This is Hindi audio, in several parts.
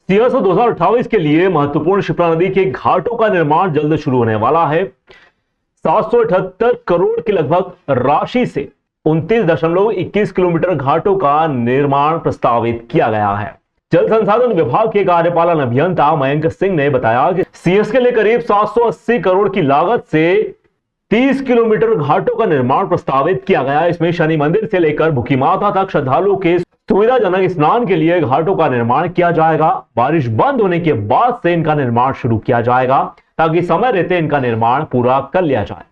सीएस 2028 के लिए महत्वपूर्ण शिप्रा नदी के घाटों का निर्माण जल्द शुरू होने वाला है। 778 करोड़ की लगभग राशि से 29.21 किलोमीटर घाटों का निर्माण प्रस्तावित किया गया है। जल संसाधन विभाग के कार्यपालन अभियंता मयंक सिंह ने बताया कि सीएस के लिए करीब 780 करोड़ की लागत से 30 किलोमीटर घाटों का निर्माण प्रस्तावित किया गया है। इसमें शनि मंदिर से लेकर भूखी माता तक श्रद्धालुओं के सुविधाजनक स्नान के लिए घाटों का निर्माण किया जाएगा। बारिश बंद होने के बाद से इनका निर्माण शुरू किया जाएगा ताकि समय रहते इनका निर्माण पूरा कर लिया जाए।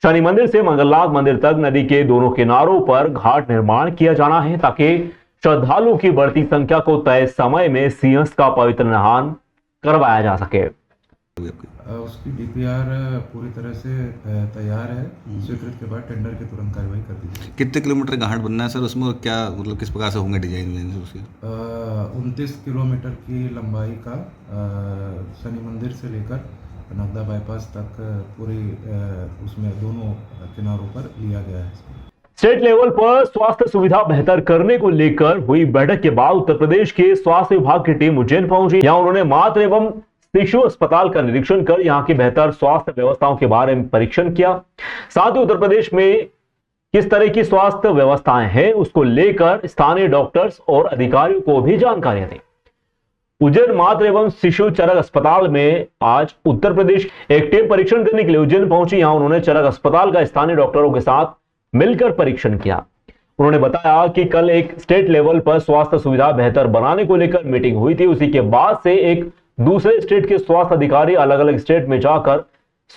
शनि मंदिर से मंगलनाथ मंदिर तक नदी के दोनों किनारों पर घाट निर्माण किया जाना है ताकि श्रद्धालुओं की बढ़ती संख्या को तय समय में सीएस का पवित्र नहान करवाया जा सके। उसकी डीपीआर पूरी तरह से तैयार है। स्वीकृत के बाद टेंडर की तुरंत कार्रवाई कर दी जाएगी। कितने किलोमीटर घाट बनना है सर उसमें, और क्या मतलब किस प्रकार से होंगे डिजाइन उसके? 29 किलोमीटर की लंबाई का शनि मंदिर से लेकर नगदा बाईपास तक पूरी उसमें दोनों किनारों पर लिया गया है। स्टेट लेवल पर स्वास्थ्य सुविधा बेहतर करने को लेकर हुई बैठक के बाद उत्तर प्रदेश के स्वास्थ्य विभाग की टीम उज्जैन पहुंची। यहां उन्होंने मातृ एवं शिशु अस्पताल का निरीक्षण कर यहां की बेहतर स्वास्थ्य व्यवस्थाओं के बारे में परीक्षण किया। साथ ही उत्तर प्रदेश में किस तरह की स्वास्थ्य व्यवस्थाएं हैं उसको लेकर स्थानीय डॉक्टर्स और अधिकारियों को भी जानकारियां दी। उज्जैन मातृ एवं शिशु चरक अस्पताल में आज उत्तर प्रदेश एक टीम परीक्षण करने के लिए उज्जैन पहुंची। यहां उन्होंने चरक अस्पताल का स्थानीय डॉक्टरों के साथ मिलकर परीक्षण किया। उन्होंने बताया कि कल एक स्टेट लेवल पर स्वास्थ्य सुविधा बेहतर बनाने को लेकर मीटिंग हुई थी। उसी के बाद से एक दूसरे स्टेट के स्वास्थ्य अधिकारी अलग अलग स्टेट में जाकर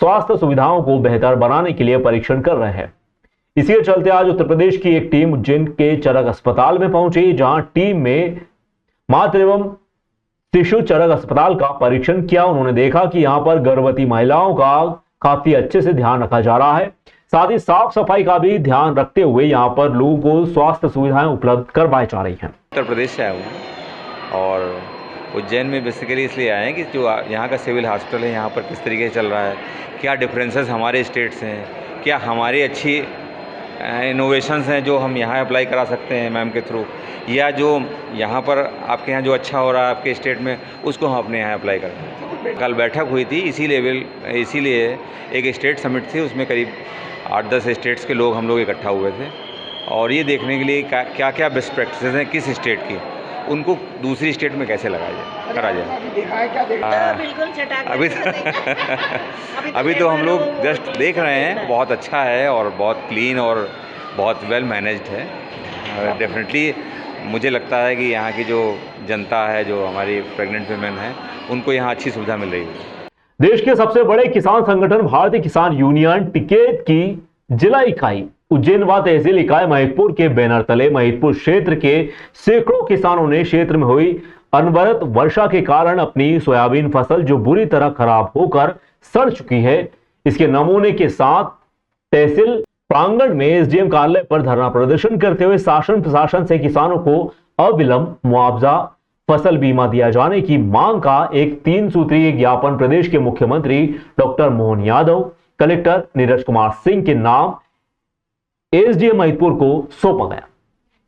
स्वास्थ्य सुविधाओं को बेहतर बनाने के लिए परीक्षण कर रहे हैं। इसी के चलते आज उत्तर प्रदेश की एक टीम उज्जैन के चरक अस्पताल में पहुंची, जहां टीम में मातृ एवं शिशु चरक अस्पताल का परीक्षण किया। उन्होंने देखा कि यहां पर गर्भवती महिलाओं का काफी अच्छे से ध्यान रखा जा रहा है। साथ ही साफ सफाई का भी ध्यान रखते हुए यहां पर लोगों को स्वास्थ्य सुविधाएं उपलब्ध करवाई जा रही हैं। उत्तर प्रदेश से आया हूँ और उज्जैन में बेसिकली इसलिए आए हैं कि जो यहाँ का सिविल हॉस्पिटल है यहाँ पर किस तरीके से चल रहा है, क्या डिफरेंसेस हमारे स्टेट से हैं, क्या हमारी अच्छी इनोवेशंस हैं जो हम यहाँ अप्लाई करा सकते हैं मैम के थ्रू, या जो यहाँ पर आपके यहाँ जो अच्छा हो रहा है आपके स्टेट में उसको हम अपने यहाँ अप्लाई करें। कल बैठक हुई थी इसीलिए एक स्टेट समिट थी, उसमें करीब 8-10 स्टेट्स के लोग हम लोग इकट्ठा हुए थे और ये देखने के लिए क्या क्या बेस्ट प्रैक्टिसेस हैं किस स्टेट की, उनको दूसरी स्टेट में कैसे करा जाए। अभी तो हम लोग जस्ट देख रहे हैं, बहुत अच्छा है और बहुत क्लीन और बहुत वेल मैनेज्ड है। डेफिनेटली मुझे लगता है कि यहाँ की जो जनता है, जो हमारी प्रेग्नेंट वुमेन है, उनको यहाँ अच्छी सुविधा मिल रही है। देश के सबसे बड़े किसान संगठन भारतीय किसान यूनियन टिकैत की जिला इकाई उज्जैन व तहसील इकाई महिदपुर के बैनर तले महिदपुर क्षेत्र के सैकड़ों किसानों ने क्षेत्र में हुई अनवरत वर्षा के कारण अपनी सोयाबीन फसल जो बुरी तरह खराब होकर सड़ चुकी है, इसके नमूने के साथ तहसील प्रांगण में एसडीएम कार्यालय पर धरना प्रदर्शन करते हुए शासन प्रशासन से किसानों को अविलंब मुआवजा फसल बीमा दिया जाने की मांग का एक 3 सूत्रीय ज्ञापन प्रदेश के मुख्यमंत्री डॉक्टर मोहन यादव, कलेक्टर नीरज कुमार सिंह के नाम एसडीएम महिदपुर को सौंपा गया।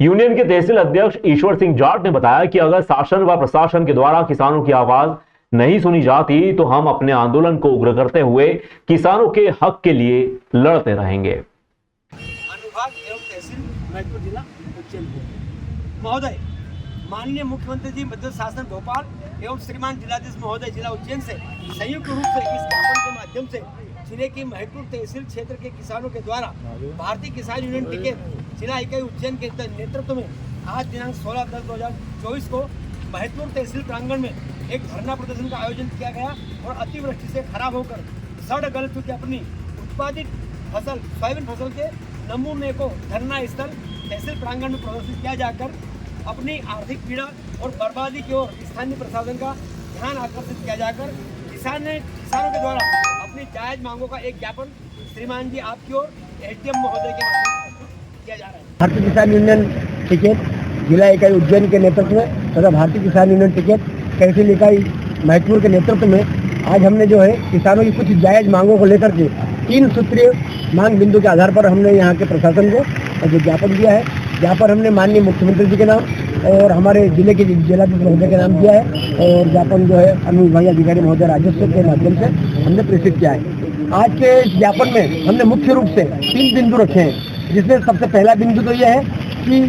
यूनियन के तहसील अध्यक्ष ईश्वर सिंह जाट ने बताया कि अगर शासन व प्रशासन के द्वारा किसानों की आवाज नहीं सुनी जाती तो हम अपने आंदोलन को उग्र करते हुए किसानों के हक के लिए लड़ते रहेंगे। अनुभाग एवं तहसील महिदपुर जिला उज्जैन महोदय, माननीय मुख्यमंत्री जी मध्य शासन भोपाल एवं श्रीमान जिलाधीश महोदय जिला उज्जैन से संयुक्त रूप से इस ज्ञापन के माध्यम से जिले की महिदपुर तहसील क्षेत्र के किसानों के द्वारा भारतीय किसान यूनियन टिकैत जिला इकाई उज्जैन के नेतृत्व में आज दिनांक 16/10/2024 को महिदपुर तहसील प्रांगण में एक धरना प्रदर्शन का आयोजन किया गया और अतिवृष्टि से खराब होकर सड़ गल चुकी अपनी उत्पादित फसल सोयाबीन फसल के नमूने को धरना स्थल तहसील प्रांगण में प्रदर्शित किया जाकर अपनी आर्थिक पीड़ा और बर्बादी की ओर स्थानीय प्रशासन का ध्यान आकर्षित किया जाकर किसानों के द्वारा अपनी जायज मांगों का एक ज्ञापन श्रीमान जी आपकी ओर एसडीएम महोदय के माध्यम से किया जा रहा है। भारतीय किसान यूनियन टिकैत जिला इकाई उज्जैन के नेतृत्व में तथा भारतीय किसान यूनियन टिकैत तहसील इकाई महिदपुर के नेतृत्व में आज हमने जो है किसानों की कुछ जायज मांगों को लेकर के 3 सूत्रीय मांग बिंदु के आधार पर हमने यहाँ के प्रशासन को जो ज्ञापन दिया है, ज्ञापन हमने माननीय मुख्यमंत्री जी के नाम, और हमारे जिले के जिलाधीश महोदय के नाम किया है और ज्ञापन जो है अनुविभागीय अधिकारी महोदय राजस्व के माध्यम से हमने प्रेषित किया है। आज के इस ज्ञापन में हमने मुख्य रूप से 3 बिंदु रखे हैं, जिसमें सबसे पहला बिंदु तो यह है कि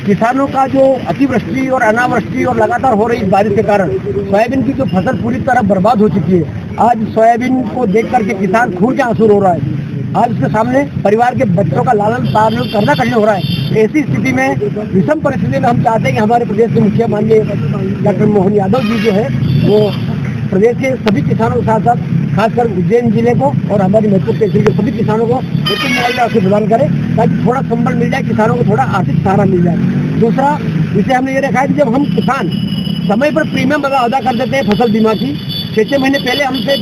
किसानों का जो अतिवृष्टि और अनावृष्टि और लगातार हो रही बारिश के कारण सोयाबीन की जो फसल पूरी तरह बर्बाद हो चुकी है। आज सोयाबीन को देख करके किसान खून के आंसू रो रहा है। आज उसके सामने परिवार के बच्चों का लालन पालन करना कठिन हो रहा है। ऐसी स्थिति में विषम परिस्थिति में हम चाहते हैं कि हमारे प्रदेश के मुखिया माननीय डॉक्टर मोहन यादव जी जो है वो प्रदेश के सभी किसानों के साथ साथ खासकर उज्जैन जिले को और हमारी महत्वपूर्ण तहसील के सभी किसानों को एक मुआवजा राशि प्रदान करें ताकि थोड़ा संबल मिल जाए, किसानों को थोड़ा आर्थिक सहारा मिल जाए। दूसरा विषय हमने ये रखा है कि जब हम किसान समय पर प्रीमियम अदा कर देते हैं फसल बीमा की, 6 महीने पहले हमसे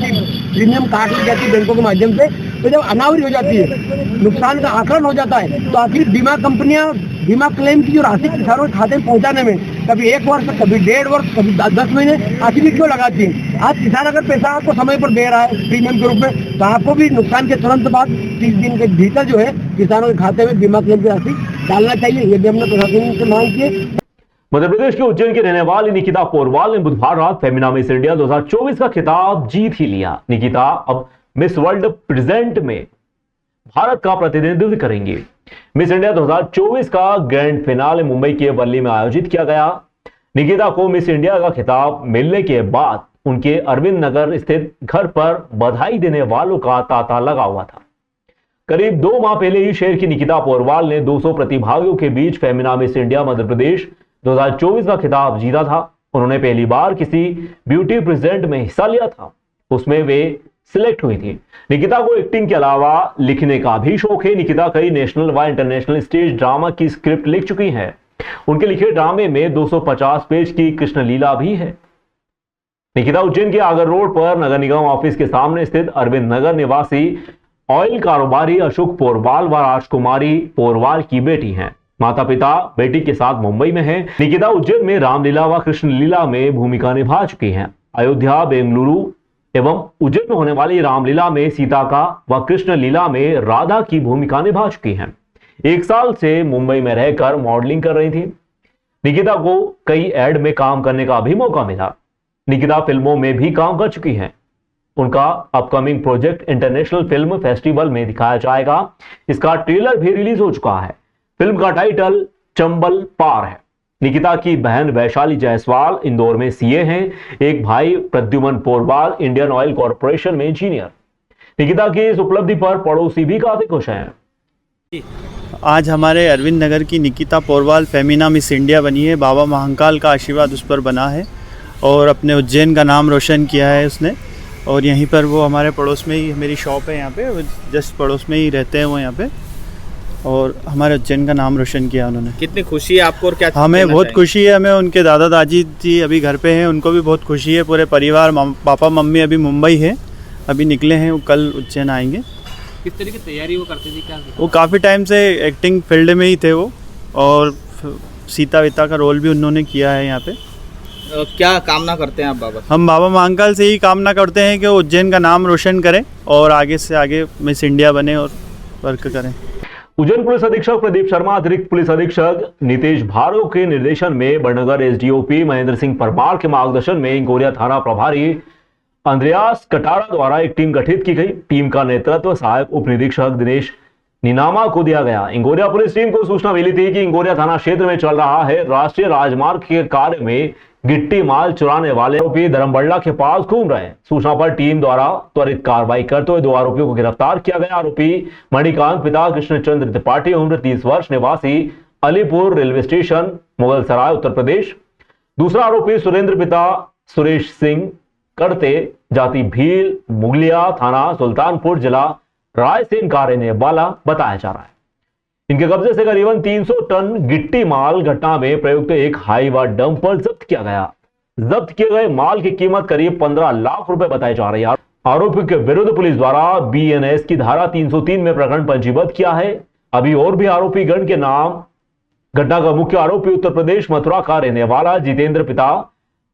प्रीमियम काट ली जाती है बैंकों के माध्यम से, तो जब अनावरी हो जाती है, नुकसान का आकलन हो जाता है, तो आखिर बीमा कंपनियां बीमा क्लेम की जो राशि किसानों के खाते में पहुंचाने में कभी 1 वर्ष, कभी 1.5 वर्ष, कभी 10 महीने आखिर क्यों लगाती है। आज किसान अगर पैसा आपको समय पर दे रहा है प्रीमियम के रूप में, तो आपको भी नुकसान के तुरंत बाद 30 दिन के भीतर जो है किसानों के खाते में बीमा क्लेम की राशि डालना चाहिए। ये भी हमने प्रशासन से मांग की है। मध्य प्रदेश के उज्जैन की रहने वाली निकिता पोरवाल ने बुधवार रात फेमिना मिस इंडिया 2024 का खिताब जीत ही लिया। निकिता अब मिस वर्ल्ड प्रेजेंट में भारत का प्रतिनिधित्व करेंगी। मिस इंडिया 2024 का ग्रैंड फिनाले मुंबई के वर्ली में आयोजित किया गया। निकिता को मिस इंडिया का खिताब मिलने के बाद उनके अरविंद नगर स्थित घर पर बधाई देने वालों का तांता लगा हुआ था। करीब 2 माह पहले ही शहर की निकिता पोरवाल ने 200 प्रतिभागियों के बीच फेमिना मिस इंडिया मध्य प्रदेश 2024 का खिताब जीता था। उन्होंने पहली बार किसी ब्यूटी प्रेजेंट में हिस्सा लिया था, उसमें वे सिलेक्ट हुई थी। निकिता को एक्टिंग के अलावा लिखने का भी शौक है। निकिता कई नेशनल व इंटरनेशनल स्टेज ड्रामा की स्क्रिप्ट लिख चुकी हैं। उनके लिखे ड्रामे में 250 पेज की कृष्ण लीला भी है। निकिता उज्जैन के आगर रोड पर नगर निगम ऑफिस के सामने स्थित अरविंद नगर निवासी ऑयल कारोबारी अशोक पोरवाल व राजकुमारी पोरवाल की बेटी हैं। माता पिता बेटी के साथ मुंबई में हैं। निकिता उज्जैन में रामलीला व कृष्ण लीला में भूमिका निभा चुकी हैं। अयोध्या, बेंगलुरु एवं उज्जैन में होने वाली रामलीला में सीता का व कृष्ण लीला में राधा की भूमिका निभा चुकी हैं। 1 साल से मुंबई में रहकर मॉडलिंग कर रही थी। निकिता को कई एड में काम करने का भी मौका मिला। निकिता फिल्मों में भी काम कर चुकी हैं। उनका upcoming project international film festival में दिखाया जाएगा। इसका ट्रेलर भी रिलीज हो चुका है। फिल्म का टाइटल चंबल पार है। निकिता की बहन वैशाली जायसवाल इंदौर में सीए हैं। एक भाई Pradyuman Porwal Indian oil corporation में इंजीनियर। निकिता की इस उपलब्धि पर पड़ोसी भी काफी खुश हैं। आज हमारे अरविंद नगर की निकिता पोरवाल फेमिना मिस इंडिया बनी है। बाबा महाकाल का आशीर्वाद उस पर बना है और अपने उज्जैन का नाम रोशन किया है उसने। और यहीं पर वो हमारे पड़ोस में ही मेरी शॉप है, यहाँ पे जस्ट पड़ोस में ही रहते हैं वो यहाँ पे, और हमारे उज्जैन का नाम रोशन किया उन्होंने। कितनी खुशी है आपको और क्या हमें बहुत खुशी है। हमें उनके दादा दादी जी अभी घर पे हैं, उनको भी बहुत खुशी है। पूरे परिवार, पापा मम्मी अभी मुंबई है, अभी निकले हैं, वो कल उज्जैन आएंगे। किस तरह की तैयारी वो करते थे? क्या वो काफ़ी टाइम से एक्टिंग फील्ड में ही थे वो, और सीता वीता का रोल भी उन्होंने किया है यहाँ पे। क्या कामना करते हैं आप बाबा? हम बाबा महाकाल से ही कामना करते हैं कि वो उज्जैन का नाम रोशन करें और आगे से आगे मिस इंडिया बने और वर्क करें। उज्जैन पुलिस अधीक्षक प्रदीप शर्मा, अतिरिक्त पुलिस अधीक्षक नितेश भार्गव के निर्देशन में बड़नगर एसडीओपी महेंद्र सिंह परमार के मार्गदर्शन में इंगोरिया थाना प्रभारी अंद्रयास कटारा द्वारा एक टीम गठित की गई। टीम का नेतृत्व सहायक उप निरीक्षक दिनेश नीनामा को दिया गया। इंगोरिया पुलिस टीम को सूचना मिली थी कि इंगोरिया थाना क्षेत्र में चल रहा है राष्ट्रीय राजमार्ग के कार्य में गिट्टी माल चुराने वाले आरोपी धर्मबल्ला के पास घूम रहे हैं। सूचना पर टीम द्वारा त्वरित कार्रवाई करते हुए 2 आरोपियों को गिरफ्तार किया गया। आरोपी मणिकांत पिता कृष्णचंद्र त्रिपाठी, उम्र 30 वर्ष, निवासी अलीपुर रेलवे स्टेशन, मुगल सराय, उत्तर प्रदेश। दूसरा आरोपी सुरेंद्र पिता सुरेश सिंह, करते, जाति भील, मुगलिया, थाना सुल्तानपुर, जिला रायसेन का रहने वाला बताया जा रहा है। इनके कब्जे से करीबन 300 टन गिट्टी माल घटना में प्रयुक्त एक हाईवा डंपर जब्त किया गया। जब्त किए गए माल की कीमत करीब 15 लाख रुपए बताई जा रही है। आरोपी के विरुद्ध पुलिस द्वारा बीएनएस की धारा 303 में प्रकरण पंजीबद्ध किया है। अभी और भी आरोपी गण के नाम। घटना का मुख्य आरोपी उत्तर प्रदेश मथुरा का रहने वाला जितेंद्र पिता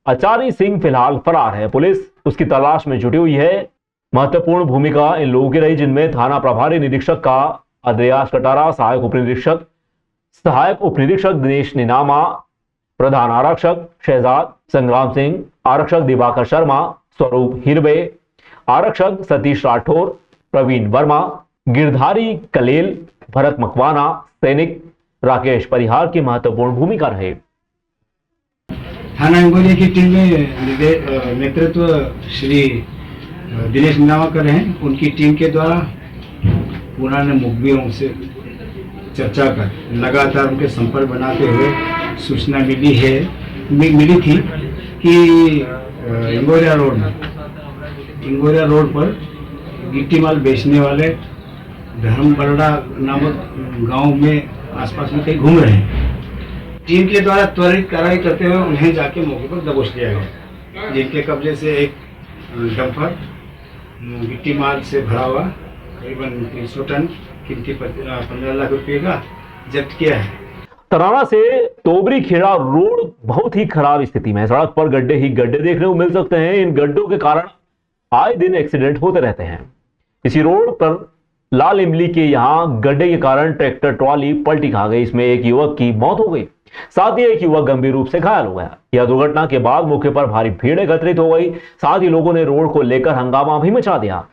आचार्य सिंह फिलहाल फरार है। पुलिस उसकी तलाश में जुटी हुई है। महत्वपूर्ण भूमिका इन लोगों की रही, जिनमें थाना प्रभारी निरीक्षक का अंद्रयास कटारा, सहायक उप निरीक्षक दिनेश नीनामा, प्रधान आरक्षक शहजाद संग्राम सिंह, आरक्षक दिवाकर शर्मा, स्वरूप हिरवे, आरक्षक सतीश राठौर, प्रवीण वर्मा, गिरधारी कलेल, भरत मकवाना, सैनिक राकेश परिहार की महत्वपूर्ण भूमिका रहे। थाना इंगोरिया की टीम में नेतृत्व श्री दिनेश नावाकर हैं। उनकी टीम के द्वारा पुराने मुखबिरों से चर्चा कर लगातार उनके संपर्क बनाते हुए सूचना मिली थी कि इंगोरिया रोड पर गिट्टी माल बेचने वाले धर्मबरड़ा नामक गांव में आसपास में कहीं घूम रहे हैं। टीम के द्वारा त्वरित कार्रवाई करते हुए उन्हें जाके मौके पर दबोच लिया गया, जिनके कब्जे से एक डंपर गिट्टी माल से भरा हुआ करीबन 300 टन कीमती 15 लाख रुपए का जब्त किया है। तराना से तोबरी खेड़ा रोड बहुत ही खराब स्थिति में है। सड़क पर गड्ढे ही गड्ढे देखने को मिल सकते हैं। इन गड्ढों के कारण आए दिन एक्सीडेंट होते रहते हैं। इसी रोड पर लाल इमली के यहां गड्ढे के कारण ट्रैक्टर ट्रॉली पलटी खा गई। इसमें एक युवक की मौत हो गई, साथ ही एक युवक गंभीर रूप से घायल हो गया। यह दुर्घटना के बाद मौके पर भारी भीड़ एकत्रित हो गई। साथ ही लोगों ने रोड को लेकर हंगामा भी मचा दिया।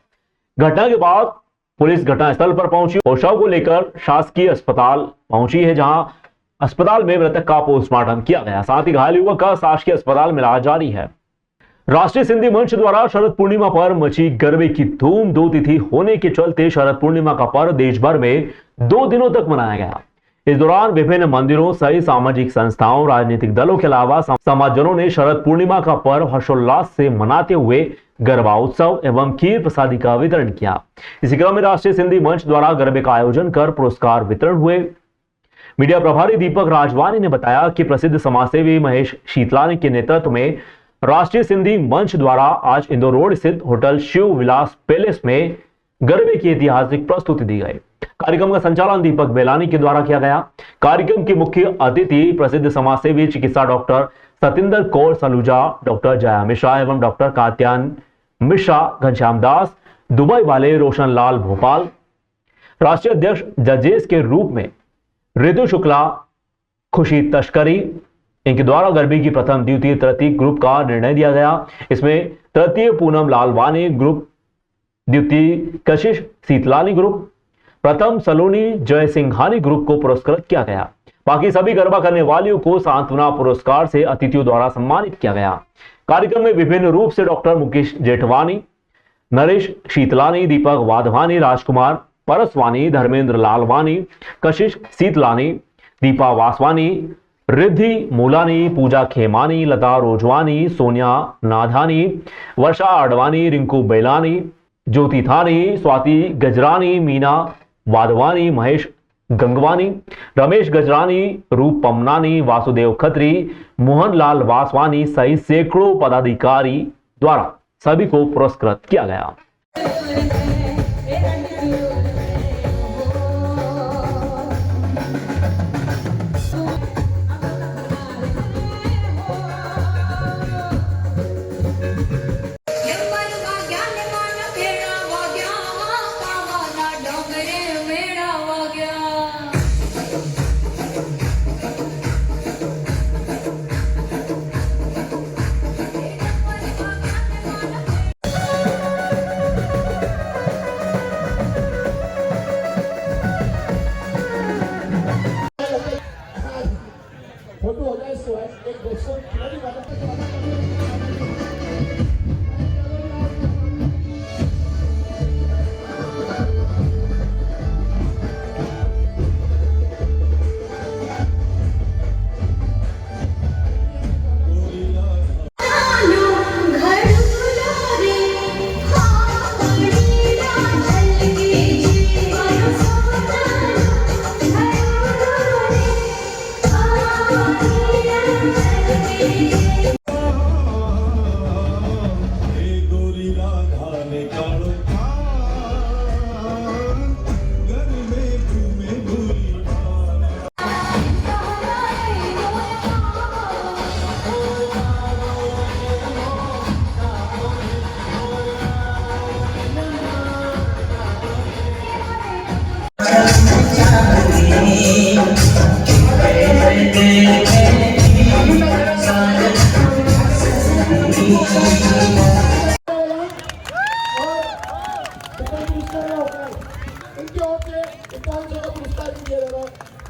घटना के बाद पुलिस घटनास्थल पर पहुंची और शव को लेकर शासकीय अस्पताल पहुंची है, जहां अस्पताल में मृतक का पोस्टमार्टम किया गया। साथ ही घायल युवक का शासकीय अस्पताल में इलाज जारी है। राष्ट्रीय सिंधी मंच द्वारा शरद पूर्णिमा पर मची गरबे की धूम। 2 तिथि होने के चलते शरद पूर्णिमा का पर्व देश भर में 2 दिनों तक मनाया गया। इस दौरान विभिन्न मंदिरों सहित सामाजिक संस्थाओं, राजनीतिक दलों के अलावा समाजजनों ने शरद पूर्णिमा का पर्व हर्षोल्लास से मनाते हुए गरबा उत्सव एवं खीर प्रसादी का वितरण किया। इसी क्रम में राष्ट्रीय सिंधी मंच द्वारा गरबे का आयोजन कर पुरस्कार वितरण हुए। मीडिया प्रभारी दीपक राजवानी ने बताया कि प्रसिद्ध समाजसेवी महेश शीतलानी के नेतृत्व में राष्ट्रीय सिंधी मंच द्वारा आज इंदौर रोड स्थित होटल शिव विलास पैलेस में गरबे की ऐतिहासिक प्रस्तुति दी गई। कार्यक्रम का संचालन दीपक बेलानी के द्वारा किया गया। कार्यक्रम की मुख्य अतिथि प्रसिद्ध समाजसेवी चिकित्सा डॉक्टर सतिंदर कौर सलूजा, डॉक्टर जया मिश्रा एवं डॉक्टर कात्यायन मिश्रा, घनश्याम दास, दुबई वाले रोशन लाल भोपाल। राष्ट्रीय अध्यक्ष जजेस के रूप में ऋतु शुक्ला, खुशी तस्करी, इनके द्वारा गरबे की प्रथम, द्वितीय, तृतीय ग्रुप का निर्णय दिया गया। इसमें तृतीय पूनम लालवानी ग्रुप, द्वितीय कशिश शीतलानी ग्रुप, प्रथम सलोनी जय सिंघानी ग्रुप को पुरस्कृत किया गया। बाकी सभी गरबा करने वालियों को सांत्वना पुरस्कार से अतिथियों द्वारा सम्मानित किया गया। कार्यक्रम में विभिन्न रूप से डॉक्टर मुकेश जेठवानी, नरेश शीतलानी, दीपक वाधवानी, राजकुमार परसवानी, धर्मेंद्र लालवानी, कशिश शीतलानी, दीपा वासवानी, रिद्धि मूलानी, पूजा खेमानी, लता रोजवानी, सोनिया नाधानी, वर्षा आडवाणी, रिंकू बेलानी, ज्योति थानी, स्वाति गजरानी, मीना वाधवानी, महेश गंगवानी, रमेश गजरानी, रूप पमनानी, वासुदेव खत्री, मोहनलाल वासवानी सहित सैकड़ों पदाधिकारी द्वारा सभी को पुरस्कृत किया गया।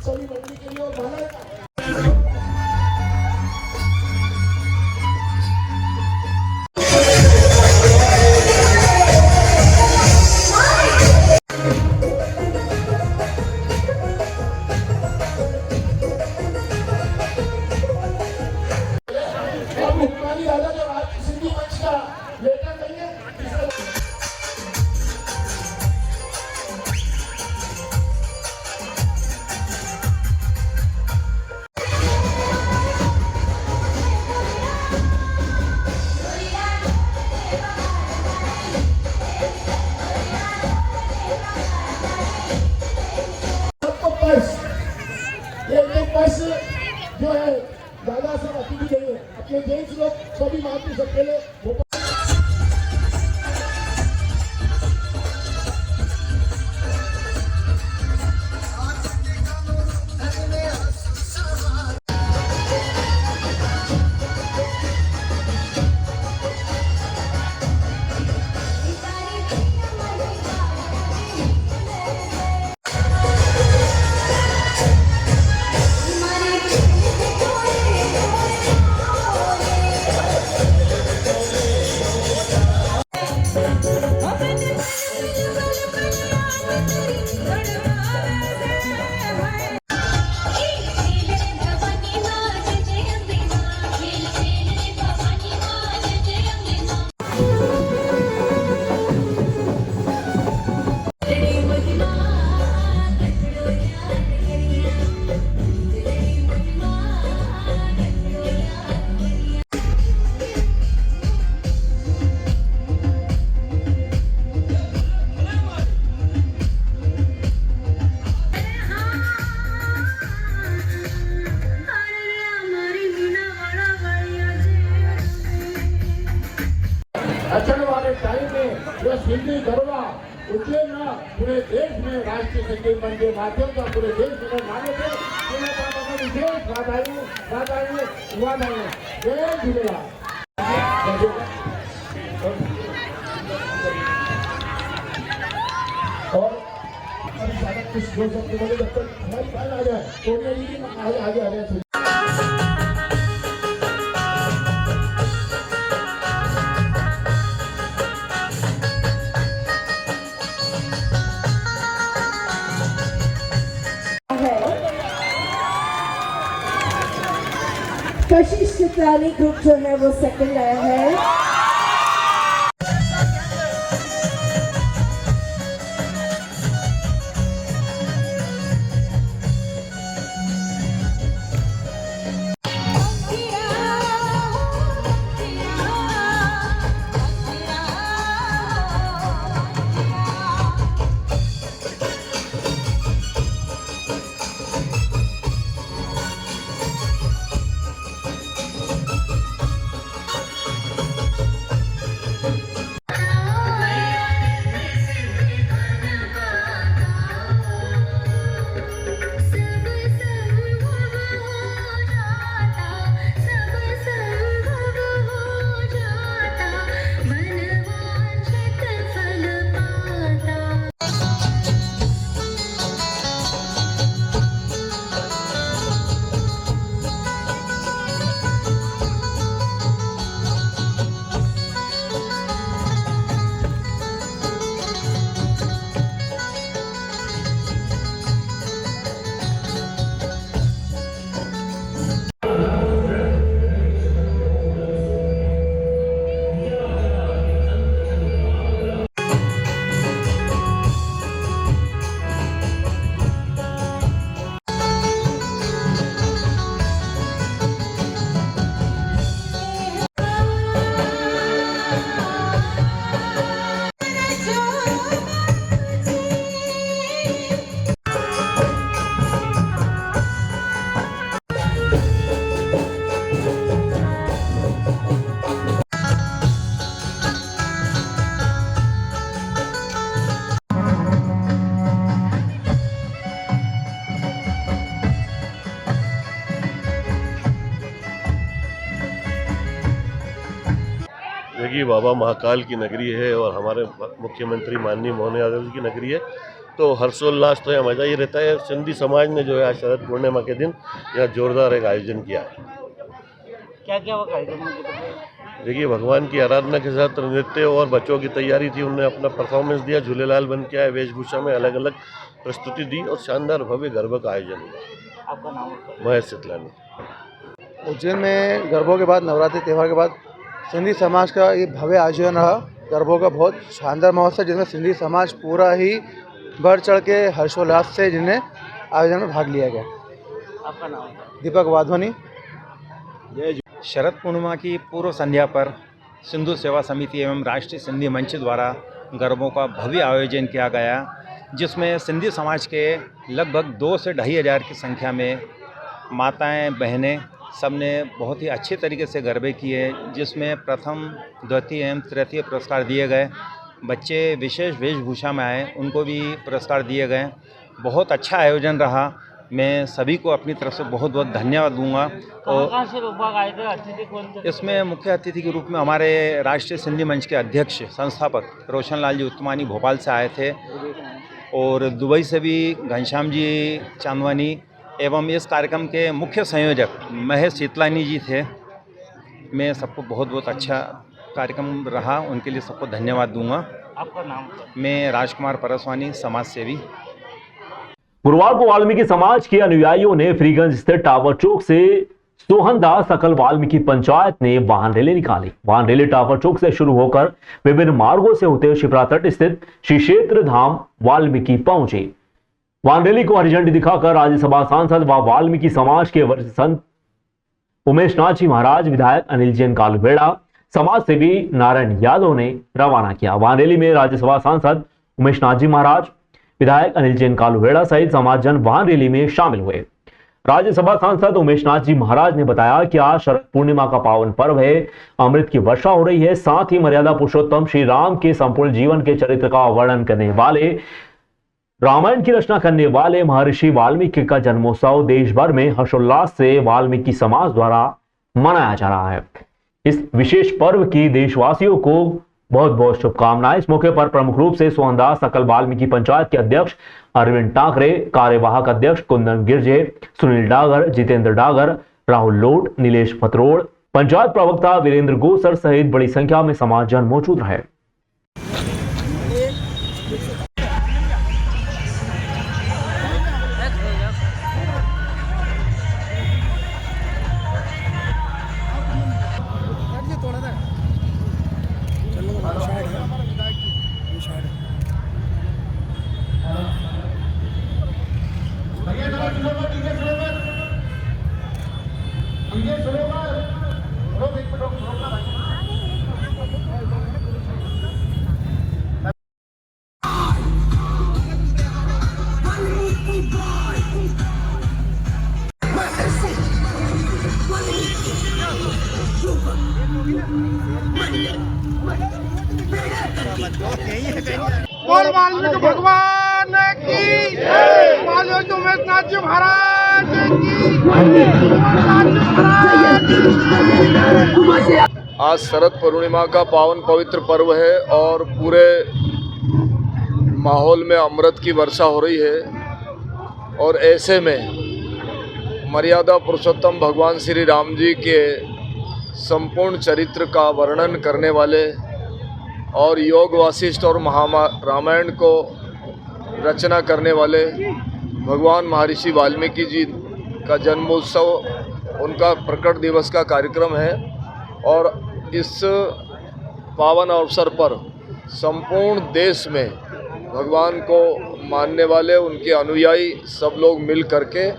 सभी मंडली के लिए और महाराज जो है दादा साहब अतिथि देंगे अपने जेंट्स लोग सभी मातृ सब पहले अचल वाले टाइम में यह सिंधी गरबा उज्जैन पूरे देश में राष्ट्रीय संगीत मंच के माध्यम से पूरे देश में माने थे विशेष वाधायूं जय झूलेलाल। और अभी ज्यादा कुछ बोल सकते बोले जब तक हमारी फाइल आ जाए तो आगे आ जाए। कशिश चित्रानी ग्रुप जो है वो सेकंड आया है। देखिए बाबा महाकाल की नगरी है और हमारे मुख्यमंत्री माननीय मोहन यादव जी की नगरी है तो हर्षोल्लास तो यहाँ मज़ा ही रहता है। सिंधी समाज ने जो है आज शरद पूर्णिमा के दिन यहाँ जोरदार एक आयोजन किया है। क्या क्या हुआ कार्यक्रम में? देखिए, भगवान की आराधना के साथ नृत्य और बच्चों की तैयारी थी। उन्होंने अपना परफॉर्मेंस दिया, झूलेलाल बन के आए, वेशभूषा में अलग अलग प्रस्तुति दी और शानदार भव्य गरबा का आयोजन हुआ। आपका नाम? महेश सितलानी। उज्जैन में गरबों के बाद, नवरात्रि त्यौहार के बाद सिंधी समाज का ये भव्य आयोजन रहा। गरबों का बहुत शानदार महोत्सव, जिसमें सिंधी समाज पूरा ही बढ़ चढ़ के हर्षोल्लास से जिन्हें आयोजन में भाग लिया गया। आपका नाम? दीपक वाधवानी। शरद पूर्णिमा की पूर्व संध्या पर सिंधु सेवा समिति एवं राष्ट्रीय सिंधी मंच द्वारा गरबों का भव्य आयोजन किया गया, जिसमें सिंधी समाज के लगभग 2 से 2,500 की संख्या में माताएं, बहनें सब ने बहुत ही अच्छे तरीके से गरबे किए, जिसमें प्रथम, द्वितीय एवं तृतीय पुरस्कार दिए गए। बच्चे विशेष वेशभूषा में आए, उनको भी पुरस्कार दिए गए। बहुत अच्छा आयोजन रहा। मैं सभी को अपनी तरफ से बहुत बहुत धन्यवाद दूंगा। और कहाँ से लोग आए थे? अतिथि कौन थे? इसमें मुख्य अतिथि के रूप में हमारे राष्ट्रीय सिंधी मंच के अध्यक्ष संस्थापक रोशन लाल जी उत्तमानी भोपाल से आए थे, और दुबई से भी घनश्याम जी चांदवानी एवं इस कार्यक्रम के मुख्य संयोजक महेश सितलानी जी थे। मैं सबको बहुत बहुत अच्छा कार्यक्रम रहा, उनके लिए सबको धन्यवाद दूंगा। आपका नाम? मैं राजकुमार परसवानी, समाज सेवी। गुरुवार को वाल्मीकि समाज के अनुयायियों ने फ्रीगंज स्थित टावर चौक से सोहनदास सकल वाल्मीकि पंचायत ने वाहन रैली निकाली। वाहन रैली टावर चौक से शुरू होकर विभिन्न मार्गों से होते हुए शिप्रा तट स्थित श्री क्षेत्र धाम वाल्मीकि पहुंची। वाहन रैली को हरी झंडी दिखाकर राज्यसभा सांसद व वाल्मीकि समाज के वरिष्ठ संत उमेश नाथ जी महाराज, विधायक अनिल जैन कालूबेड़ा, समाज सेवी नारायण यादव ने रवाना किया। वाहन रैली में राज्यसभा सांसद उमेश नाथ जी महाराज, विधायक अनिल जैन कालूबेड़ा सहित समाजजन वाहन रैली में शामिल हुए। राज्यसभा सांसद उमेश नाथ जी महाराज ने बताया कि आज शरद पूर्णिमा का पावन पर्व है, अमृत की वर्षा हो रही है। साथ ही मर्यादा पुरुषोत्तम श्री राम के संपूर्ण जीवन के चरित्र का वर्णन करने वाले, रामायण की रचना करने वाले महर्षि वाल्मीकि का जन्मोत्सव देश भर में हर्षोल्लास से वाल्मीकि समाज द्वारा मनाया जा रहा है। इस विशेष पर्व की देशवासियों को बहुत बहुत शुभकामनाएं। इस मौके पर प्रमुख रूप से सोहनदास सकल वाल्मीकि पंचायत के अध्यक्ष अरविंद टाकरे, कार्यवाहक अध्यक्ष कुंदन गिरजे, सुनील डागर, जितेंद्र डागर, राहुल लोट, नीलेश पत्रोड़, पंचायत प्रवक्ता वीरेंद्र गोसर सहित बड़ी संख्या में समाजजन मौजूद रहे। बोल वाल्मीकि भगवान की जय। बोलो उमेश नाथ जी महाराज की। आज शरद पूर्णिमा का पावन पवित्र पर्व है और पूरे माहौल में अमृत की वर्षा हो रही है, और ऐसे में मर्यादा पुरुषोत्तम भगवान श्री राम जी के संपूर्ण चरित्र का वर्णन करने वाले और योग वासिष्ठ और रामायण को रचना करने वाले भगवान महर्षि वाल्मीकि जी का जन्मोत्सव, उनका प्रकट दिवस का कार्यक्रम है। और इस पावन अवसर पर संपूर्ण देश में भगवान को मानने वाले, उनके अनुयायी सब लोग मिल करके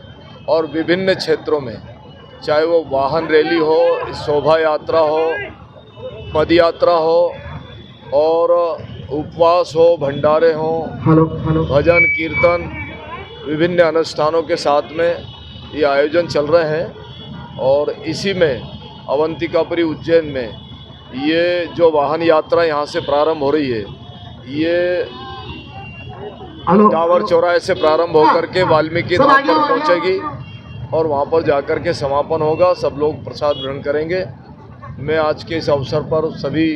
और विभिन्न क्षेत्रों में, चाहे वो वाहन रैली हो, शोभा यात्रा हो, पद यात्रा हो और उपवास हो, भंडारे हो, भजन कीर्तन, विभिन्न अनुष्ठानों के साथ में ये आयोजन चल रहे हैं। और इसी में अवंतिकापुरी उज्जैन में ये जो वाहन यात्रा यहाँ से प्रारंभ हो रही है, ये टावर चौराहे से प्रारंभ होकर के वाल्मीकि धाम पर पहुँचेगी और वहाँ पर जाकर के समापन होगा। सब लोग प्रसाद ग्रहण करेंगे। मैं आज के इस अवसर पर सभी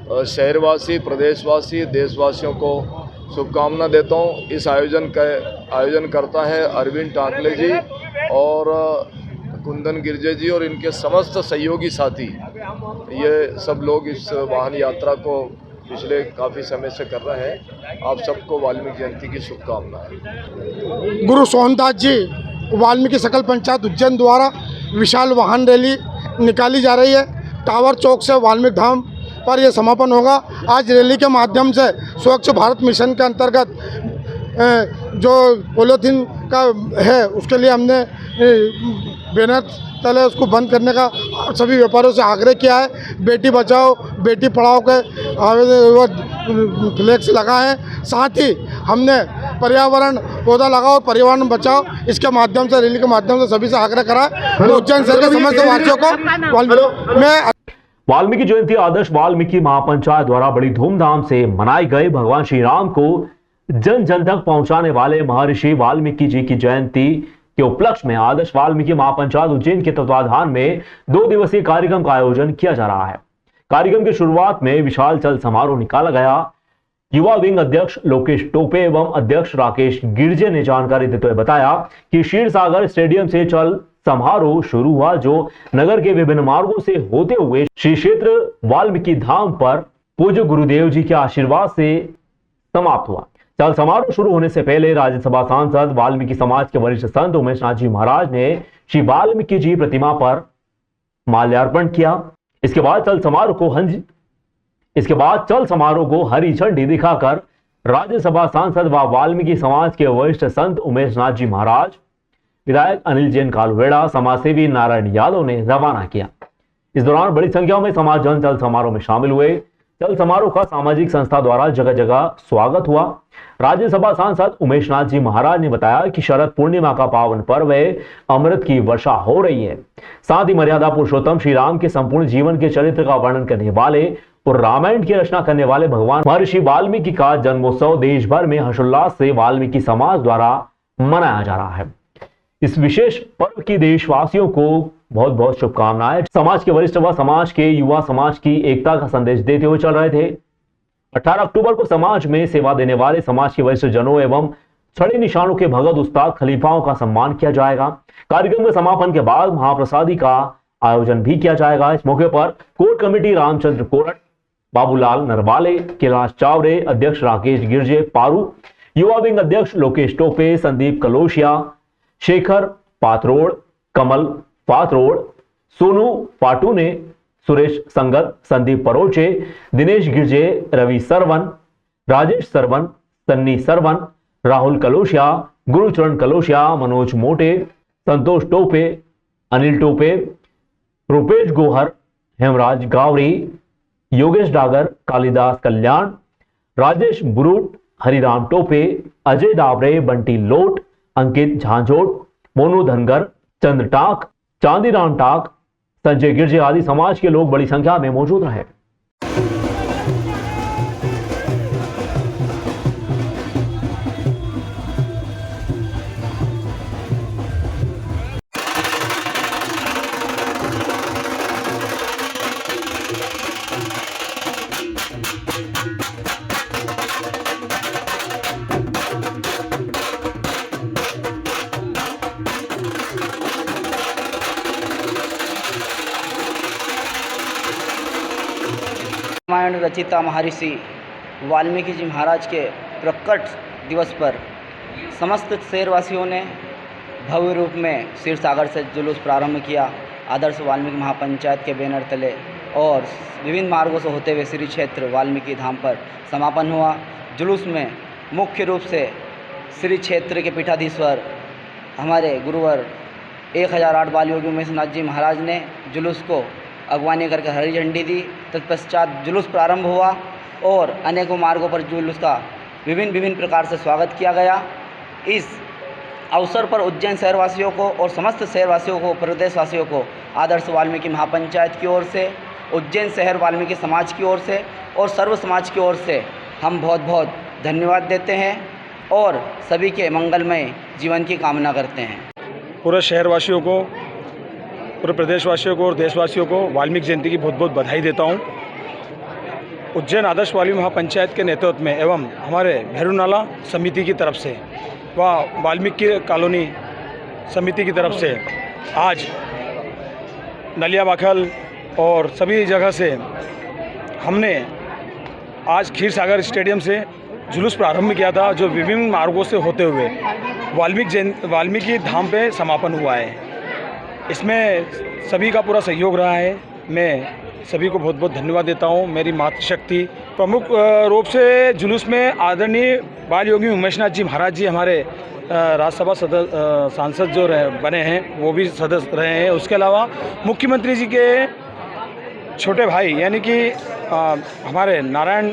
शहरवासी, प्रदेशवासी, देशवासियों को शुभकामना देता हूँ। इस आयोजन करता है अरविंद टाकले जी और कुंदन गिरजे जी और इनके समस्त सहयोगी साथी। ये सब लोग इस वाहन यात्रा को पिछले काफ़ी समय से कर रहे हैं। आप सबको वाल्मीकि जयंती की शुभकामनाएं। गुरु सोहनदास जी वाल्मीकि सकल पंचायत उज्जैन द्वारा विशाल वाहन रैली निकाली जा रही है। टावर चौक से वाल्मीकि धाम पर यह समापन होगा। आज रैली के माध्यम से स्वच्छ भारत मिशन के अंतर्गत जो पॉलीथीन का है उसके लिए हमने बैनर तले उसको बंद करने का सभी व्यापारियों से आग्रह किया है। बेटी बचाओ बेटी पढ़ाओ के फ्लैक्स लगाए हैं। साथ ही हमने पर्यावरण पौधा लगाओ पर्यावरण बचाओ इसके माध्यम से रैली के माध्यम से सभी से आग्रह करा है। उज्जैन शहर के समस्त वासियों को मैं वाल्मीकि जयंती आदर्श वाल्मीकि महापंचायत द्वारा बड़ी धूमधाम से मनाई गई। भगवान श्री राम को जन जन तक पहुंचाने वाले महर्षि वाल्मीकि जी की जयंती के उपलक्ष्य में आदर्श वाल्मीकि महापंचायत उज्जैन के तत्वाधान में 2 दिवसीय कार्यक्रम का आयोजन किया जा रहा है। कार्यक्रम की शुरुआत में विशाल चल समारोह निकाला गया। युवा विंग अध्यक्ष लोकेश टोपे एवं अध्यक्ष राकेश गिरजे ने जानकारी देते हुए बताया कि क्षीर सागर स्टेडियम से चल समारोह शुरू हुआ, जो नगर के विभिन्न मार्गों से होते हुए श्री क्षेत्र वाल्मीकि धाम पर पूज्य गुरुदेव जी के आशीर्वाद से समाप्त हुआ। चल समारोह शुरू होने से पहले राज्यसभा सांसद वाल्मीकि समाज के वरिष्ठ संत उमेश नाथ जी महाराज ने श्री वाल्मीकि जी प्रतिमा पर माल्यार्पण किया। इसके बाद चल समारोह को हरी झंडी दिखाकर राज्यसभा सांसद व वाल्मीकि समाज के वरिष्ठ संत उमेश नाथ जी महाराज, विधायक अनिल जैन कालुवेड़ा, समाजसेवी नारायण यादव ने रवाना किया। इस दौरान बड़ी संख्या में समाजजन चल समारोह में शामिल हुए। चल समारोह का सामाजिक संस्था द्वारा जगह जगह स्वागत हुआ। राज्यसभा सांसद उमेश नाथ जी महाराज ने बताया कि शरद पूर्णिमा का पावन पर्व है, अमृत की वर्षा हो रही है। साथ ही मर्यादा पुरुषोत्तम श्री राम के संपूर्ण जीवन के चरित्र का वर्णन करने वाले और रामायण की रचना करने वाले भगवान महर्षि वाल्मीकि का जन्मोत्सव देश भर में हर्षोल्लास से वाल्मीकि समाज द्वारा मनाया जा रहा है। इस विशेष पर्व की देशवासियों को बहुत बहुत शुभकामनाएं। समाज के वरिष्ठ व समाज के युवा समाज की एकता का संदेश देते हुए चल रहे थे। 18 अक्टूबर को समाज में सेवा देने वाले समाज के वरिष्ठ जनों एवं छड़े निशानों के भगत उस्ताद खलीफाओं का सम्मान किया जाएगा। कार्यक्रम के समापन के बाद महाप्रसादी का आयोजन भी किया जाएगा। इस मौके पर कोर कमेटी रामचंद्र कोरट, बाबूलाल नरवाले, कैलाश चावरे, अध्यक्ष राकेश गिरजे पारू, युवा विंग अध्यक्ष लोकेश टोपे, संदीप कलोशिया, शेखर पात्रोड़, कमल पात्रोड़, सोनू पाटूने, सुरेश संगत, संदीप परोचे, दिनेश गिरजे, रवि सरवन, राजेश सरवन, सन्नी सरवन, राहुल कलोशिया, गुरुचरण कलोशिया, मनोज मोटे, संतोष टोपे, अनिल टोपे, रूपेश गोहर, हेमराज गावरी, योगेश डागर, कालिदास कल्याण, राजेश बुरूट, हरिराम टोपे, अजय दावरे, बंटी लोट, अंकित झांझोट, मोनू धनगर, चंद्र टाक, चांदीराम टाक, संजय गिरजे आदि समाज के लोग बड़ी संख्या में मौजूद रहे। रामायण रचिता महर्षि वाल्मीकि जी महाराज के प्रकट दिवस पर समस्त शहरवासियों ने भव्य रूप में क्षीर सागर से जुलूस प्रारंभ किया। आदर्श वाल्मीकि महापंचायत के बैनर तले और विभिन्न मार्गों से होते हुए श्री क्षेत्र वाल्मीकि धाम पर समापन हुआ। जुलूस में मुख्य रूप से श्री क्षेत्र के पीठाधीश्वर हमारे गुरुवर 1008 बाल योगी उमेश नाथ जी महाराज ने जुलूस को अगवानी करके हरी झंडी दी। तत्पश्चात जुलूस प्रारंभ हुआ और अनेकों मार्गों पर जुलूस का विभिन्न प्रकार से स्वागत किया गया। इस अवसर पर उज्जैन शहरवासियों को और समस्त शहरवासियों को, प्रदेशवासियों को आदर्श वाल्मीकि महापंचायत की ओर से, उज्जैन शहर वाल्मीकि समाज की ओर से और सर्व समाज की ओर से हम बहुत बहुत धन्यवाद देते हैं और सभी के मंगलमय जीवन की कामना करते हैं। पूरे शहरवासियों को, पूरे प्रदेशवासियों को और देशवासियों को वाल्मीकि जयंती की बहुत बहुत बधाई देता हूं। उज्जैन आदर्श वाल्मीकि महापंचायत के नेतृत्व में एवं हमारे भैरूनाला समिति की तरफ से व वाल्मीकि कॉलोनी समिति की तरफ से आज नलिया बाखल और सभी जगह से हमने आज खीर सागर स्टेडियम से जुलूस प्रारंभ किया था, जो विभिन्न मार्गों से होते हुए वाल्मीकि धाम पे समापन हुआ है। इसमें सभी का पूरा सहयोग रहा है। मैं सभी को बहुत बहुत धन्यवाद देता हूँ। मेरी मातृशक्ति प्रमुख रूप से जुलूस में आदरणीय बाल योगी उमेशनाथ जी महाराज जी हमारे राज्यसभा सांसद जो बने हैं वो भी सदस्य रहे हैं। उसके अलावा मुख्यमंत्री जी के छोटे भाई यानी कि हमारे नारायण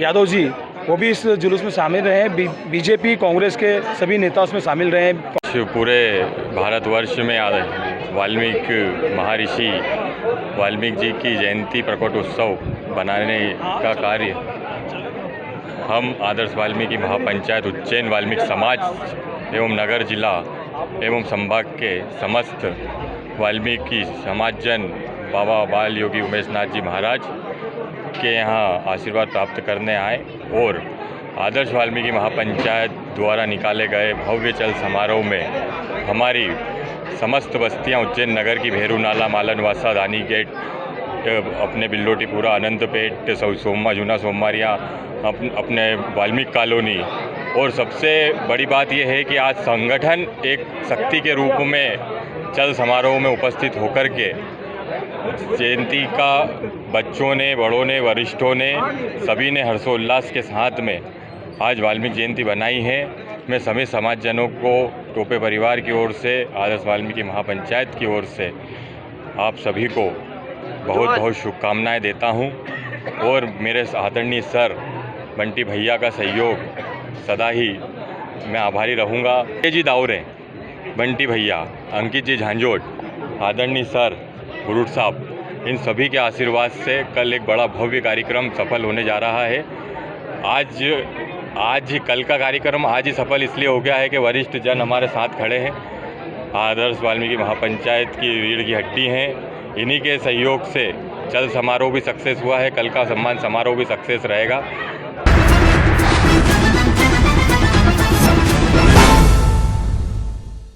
यादव जी वो भी इस जुलूस में शामिल रहे हैं। बीजेपी कांग्रेस के सभी नेता उसमें शामिल रहे हैं। पूरे भारतवर्ष में वाल्मीकि महर्षि वाल्मीकि जी की जयंती प्रकट उत्सव बनाने का कार्य हम आदर्श वाल्मीकि महापंचायत उज्जैन वाल्मीकि समाज एवं नगर जिला एवं संभाग के समस्त वाल्मीकि समाजजन बाबा बाल योगी उमेशनाथ जी महाराज के यहाँ आशीर्वाद प्राप्त करने आए और आदर्श वाल्मीकि महापंचायत द्वारा निकाले गए भव्य चल समारोह में हमारी समस्त बस्तियां उज्जैन नगर की भैरूनाला मालनवासा दानी गेट अपने बिल्लोटीपुरा अनंतपेट सोमा जूना सोमवारिया अपने वाल्मीकि कॉलोनी और सबसे बड़ी बात यह है कि आज संगठन एक शक्ति के रूप में चल समारोह में उपस्थित होकर के जयंती का बच्चों ने, बड़ों ने, वरिष्ठों ने सभी ने हर्षोल्लास के साथ में आज वाल्मीकि जयंती बनाई है। मैं सभी समाजजनों को टोपे परिवार की ओर से, आदर्श वाल्मीकि महापंचायत की ओर से आप सभी को बहुत बहुत शुभकामनाएं देता हूं और मेरे आदरणीय सर बंटी भैया का सहयोग सदा ही मैं आभारी रहूंगा। जी दावरे, बंटी भैया, अंकित जी झांझोट, आदरणीय सर गुरुट साहब, इन सभी के आशीर्वाद से कल एक बड़ा भव्य कार्यक्रम सफल होने जा रहा है। आज कल का कार्यक्रम आज ही सफल इसलिए हो गया है कि वरिष्ठ जन हमारे साथ खड़े हैं, आदर्श वाल्मीकि महापंचायत की रीढ़ की हड्डी हैं। इन्हीं के सहयोग से चल समारोह भी सक्सेस हुआ है, कल का सम्मान समारोह भी सक्सेस रहेगा।